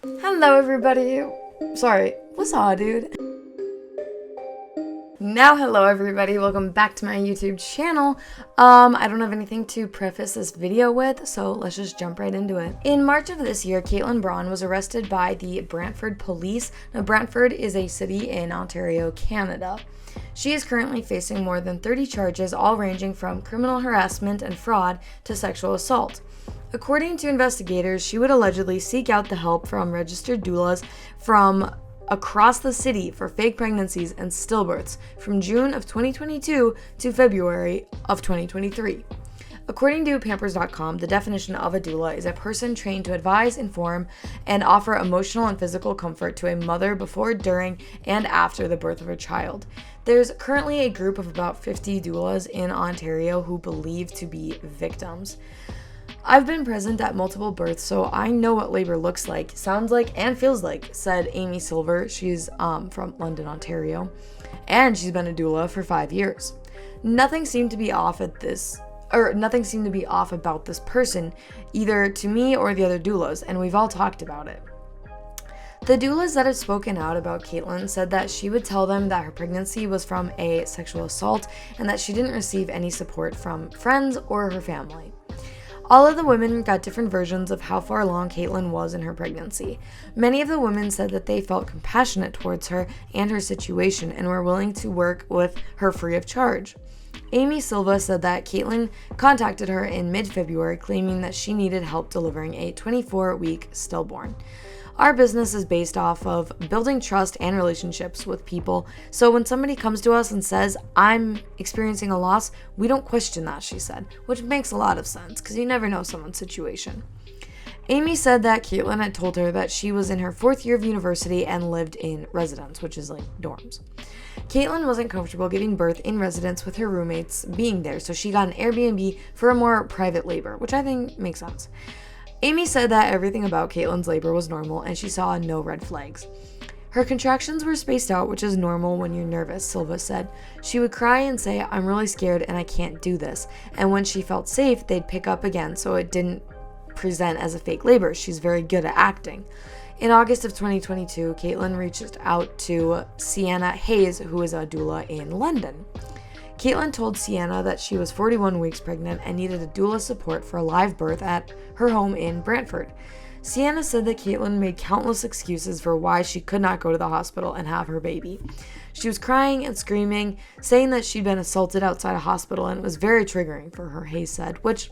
Hello everybody. Sorry, what's up, dude? Now, hello everybody, welcome back to my YouTube channel. I don't have anything to preface this video with, so let's just jump right into it. In March of this year, Caitlin Braun was arrested by the Brantford police. Now, Brantford is a city in Ontario, Canada. She is currently facing more than 30 charges, all ranging from criminal harassment and fraud to sexual assault. According to investigators, she would allegedly seek out the help from registered doulas from across the city for fake pregnancies and stillbirths from June of 2022 to February of 2023. According to Pampers.com, the definition of a doula is a person trained to advise, inform, and offer emotional and physical comfort to a mother before, during, and after the birth of her child. There's currently a group of about 50 doulas in Ontario who believe to be victims. I've been present at multiple births, so I know what labor looks like, sounds like, and feels like, said Amy Silver. She's from London, Ontario, and she's been a doula for 5 years. Nothing seemed to be off about this person, either to me or the other doulas, and we've all talked about it. The doulas that have spoken out about Caitlin said that she would tell them that her pregnancy was from a sexual assault and that she didn't receive any support from friends or her family. All of the women got different versions of how far along Caitlin was in her pregnancy. Many of the women said that they felt compassionate towards her and her situation and were willing to work with her free of charge. Amy Silva said that Caitlin contacted her in mid-February claiming that she needed help delivering a 24-week stillborn. Our business is based off of building trust and relationships with people, so when somebody comes to us and says, I'm experiencing a loss, we don't question that, she said, which makes a lot of sense because you never know someone's situation. Amy said that Caitlin had told her that she was in her 4th year of university and lived in residence, which is like dorms. Caitlin wasn't comfortable giving birth in residence with her roommates being there, so she got an Airbnb for a more private labor, which I think makes sense. Amy said that everything about Caitlin's labor was normal and she saw no red flags. Her contractions were spaced out, which is normal when you're nervous, Silva said. She would cry and say, I'm really scared and I can't do this. And when she felt safe, they'd pick up again so it didn't present as a fake labor. She's very good at acting. In August of 2022, Caitlin reached out to Sienna Hayes, who is a doula in London. Caitlin told Sienna that she was 41 weeks pregnant and needed a doula support for a live birth at her home in Brantford. Sienna said that Caitlin made countless excuses for why she could not go to the hospital and have her baby. She was crying and screaming, saying that she'd been assaulted outside a hospital, and it was very triggering for her, Hayes said, which,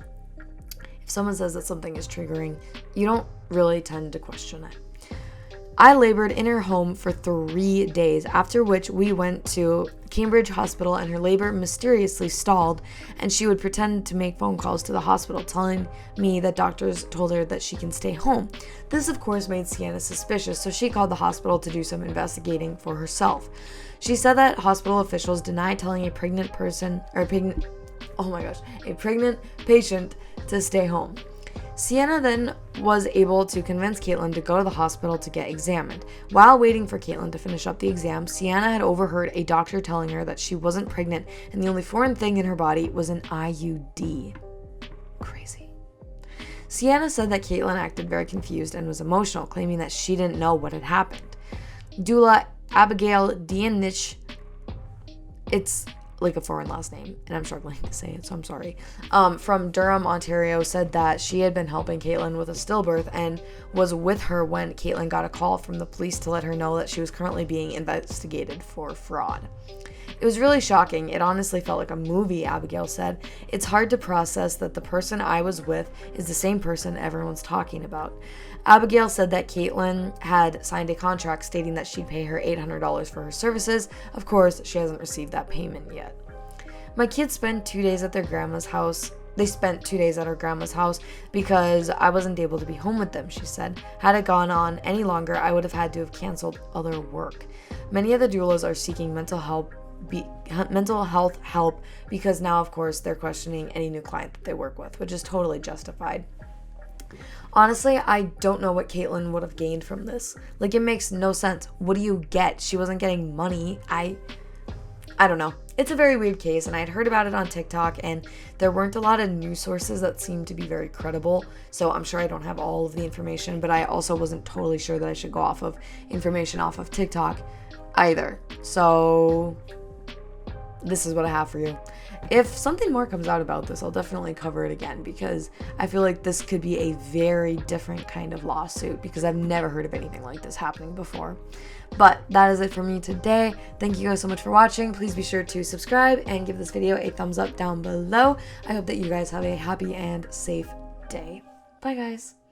if someone says that something is triggering, you don't really tend to question it. I labored in her home for 3 days, after which we went to Cambridge Hospital and her labor mysteriously stalled, and she would pretend to make phone calls to the hospital telling me that doctors told her that she can stay home. This of course made Sienna suspicious, so she called the hospital to do some investigating for herself. She said that hospital officials denied telling a pregnant patient to stay home. Sienna then was able to convince Caitlin to go to the hospital to get examined. While waiting for Caitlin to finish up the exam, Sienna had overheard a doctor telling her that she wasn't pregnant and the only foreign thing in her body was an IUD. Crazy. Sienna said that Caitlin acted very confused and was emotional, claiming that she didn't know what had happened. Doula Abigail Dianich, it's like a foreign last name, and I'm struggling to say it, so I'm sorry, from Durham, Ontario, said that she had been helping Caitlin with a stillbirth and was with her when Caitlin got a call from the police to let her know that she was currently being investigated for fraud. It was really shocking. It honestly felt like a movie, Abigail said. It's hard to process that the person I was with is the same person everyone's talking about. Abigail said that Caitlin had signed a contract stating that she'd pay her $800 for her services. Of course, she hasn't received that payment yet. My kids spent 2 days at their grandma's house. They spent 2 days at her grandma's house because I wasn't able to be home with them, she said. Had it gone on any longer, I would have had to have canceled other work. Many of the doulas are seeking mental health help because now, of course, they're questioning any new client that they work with, which is totally justified. Honestly, I don't know what Caitlin would have gained from this. Like, it makes no sense. What do you get? She wasn't getting money. I don't know. it's a very weird case, and I'd heard about it on TikTok, and there weren't a lot of news sources that seemed to be very credible, so I'm sure I don't have all of the information, but I also wasn't totally sure that I should go off of information off of TikTok either. So this is what I have for you. If something more comes out about this, I'll definitely cover it again, because I feel like this could be a very different kind of lawsuit, because I've never heard of anything like this happening before. But that is it for me today. Thank you guys so much for watching. Please be sure to subscribe and give this video a thumbs up down below. I hope that you guys have a happy and safe day. Bye guys.